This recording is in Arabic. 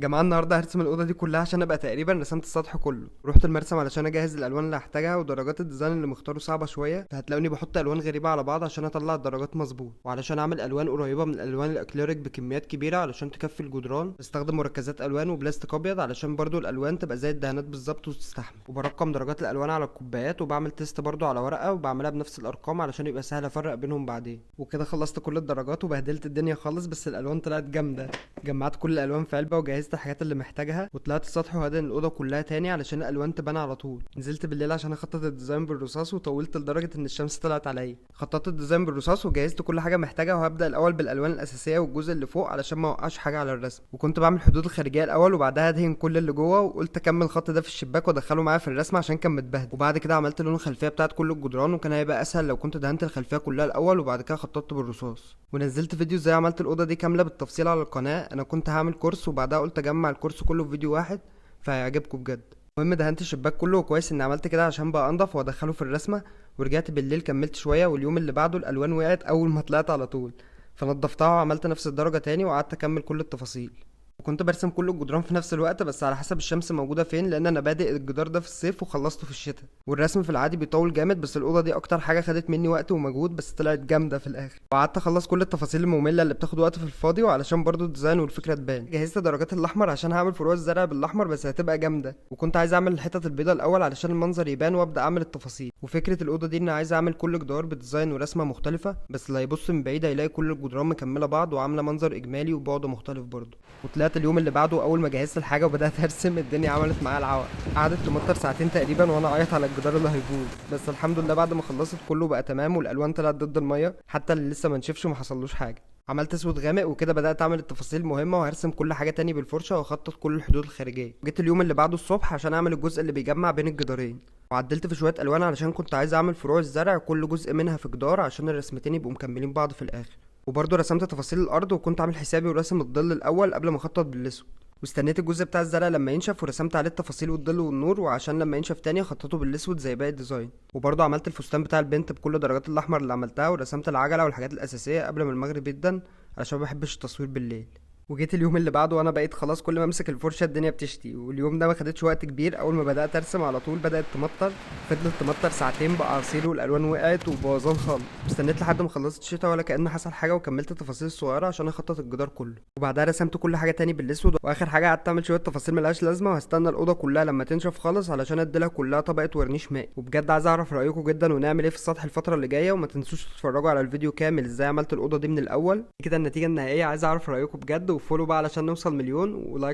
جماعة النهارده هرسم الأوضة دي كلها عشان ابقى تقريبا رسمت السطح كله. رحت المرسم علشان اجهز الألوان اللي هحتاجها، ودرجات الديزاين اللي مختاره صعبة شوية، فهتلاقوني بحط ألوان غريبة على بعض عشان اطلع الدرجات مظبوط. وعلشان اعمل ألوان قريبة من الألوان الأكليريك بكميات كبيرة علشان تكفي الجدران، بستخدم مركزات ألوان وبلاستيك أبيض علشان برضو الألوان تبقى زي الدهانات بالظبط وتستحمل. وبرقم درجات الألوان على الكوبايات، وبعمل تيست برضو على ورقة وبعملها بنفس الأرقام علشان يبقى سهل أفرق بينهم بعدين. وكده خلصت كل الدرجات وبهدلت الدنيا خالص، بس الألوان طلعت جامدة. جمعت كل الالوان في علبه وجهزت الحاجات اللي محتاجها، وطلعت السطح وهدن الاوضه كلها تاني علشان الالوان تبان على طول. نزلت بالليل عشان اخطط الديزاين بالرصاص، وطولت لدرجه ان الشمس طلعت عليا. خططت الديزاين بالرصاص وجهزت كل حاجه محتاجها، وهبدا الاول بالالوان الاساسيه والجزء اللي فوق علشان ما اوقعش حاجه على الرسم. وكنت بعمل الحدود الخارجيه الاول، وبعدها ادهن كل اللي جوه، وقلت اكمل الخط ده في الشباك وادخله معايا في الرسمه عشان كان متبهدل. وبعد كده عملت لون الخلفيه بتاعت كل الجدران، وكان هيبقى اسهل لو كنت دهنت الخلفيه كلها الاول وبعد كده خططت بالرصاص. ونزلت فيديو ازاي عملت الاوضه دي كامله بالتفصيل على القناه. انا كنت هعمل كورس وبعدها قلت اجمع الكورس كله في فيديو واحد، فهيعجبكم بجد. المهم دهنت الشباك كله، وكويس اني عملت كده عشان بقى انضف وادخله في الرسمه. ورجعت بالليل كملت شويه، واليوم اللي بعده الالوان وقعت اول ما طلعت على طول، فنضفتها وعملت نفس الدرجه تاني وقعدت اكمل كل التفاصيل. وكنت برسم كل الجدران في نفس الوقت، بس على حسب الشمس موجوده فين، لان انا بادئ الجدار ده في الصيف وخلصته في الشتاء. والرسم في العادي بيطول جامد، بس الاوضه دي اكتر حاجه خدت مني وقت ومجهود، بس طلعت جامده في الاخر. وقعدت اخلص كل التفاصيل الممله اللي بتاخد وقت في الفاضي، وعلشان برضو الديزاين والفكره تبان جهزت درجات الاحمر عشان هعمل فروع الزرع بالاحمر، بس هتبقى جامده. وكنت عايز اعمل الحتت البيضاء الاول علشان المنظر يبان وابدا اعمل التفاصيل. وفكره الاوضه دي ان عايز اعمل كل جدار بديزاين ورسمه مختلفه، بس اللي هيبص من بعيد هيلاقي كل الجدران مكمله بعض وعامله منظر اجمالي وبعد مختلف برضو. وطلعت اليوم اللي بعده اول ما جهزت الحاجه وبدات ارسم، الدنيا عملت معايا العوق. قعدت تمطر ساعتين تقريبا وانا اعيط على الجدار اللي هيبوظ، بس الحمد لله بعد ما خلصت كله بقى تمام، والالوان طلعت ضد الميه، حتى اللي لسه ما نشفش وما حصلوش حاجه. عملت اسود غامق، وكده بدات اعمل التفاصيل المهمه وهرسم كل حاجه تاني بالفرشه واخطط كل الحدود الخارجيه. جيت اليوم اللي بعده الصبح عشان اعمل الجزء اللي بيجمع بين الجدارين، وعدلت في شويه الوان علشان كنت عايز اعمل فروع الزرع كل جزء منها في جدار عشان الرسمتين يبقوا مكملين بعض في الاخر. وبرضه رسمت تفاصيل الارض، وكنت عامل حسابي وراسم الظل الاول قبل ما اخطط بالاسود. واستنيت الجزء بتاع الزرع لما ينشف ورسمت عليه التفاصيل والظل والنور، وعشان لما ينشف تاني اخططه بالاسود زي باقي الديزاين. وبرضه عملت الفستان بتاع البنت بكل درجات الاحمر اللي عملتها، ورسمت العجله والحاجات الاساسيه قبل ما المغرب يدن علشان ما بحبش التصوير بالليل. وجيت اليوم اللي بعده وانا بقيت خلاص كل ما امسك الفرشه الدنيا بتشتي. واليوم ده ما خدتش وقت كبير، اول ما بدات ارسم على طول بدات تمطر. فضلت تمطر ساعتين بقى عصير، والالوان وقعت وبوظان خالص. استنيت لحد ما خلصت الشتا ولا كأن حصل حاجه، وكملت التفاصيل الصغيره عشان اخطط الجدار كله. وبعدها رسمت كل حاجه تاني بالاسود، واخر حاجه قعدت اعمل شويه تفاصيل ملهاش لازمه، وهستنى الاوضه كلها لما تنشف خالص علشان اديلها كلها طبقه ورنيش مائي. وبجد عايز اعرف رايكم جدا، ونعمل ايه في السطح الفتره اللي جايه. وما تنسوش تتفرجوا على الفيديو كامل ازاي عملت الاوضه دي من الاول. كده النتيجه النهائيه، عايز اعرف رايكم بجد. وفولو بقى علشان نوصل مليون، ولايك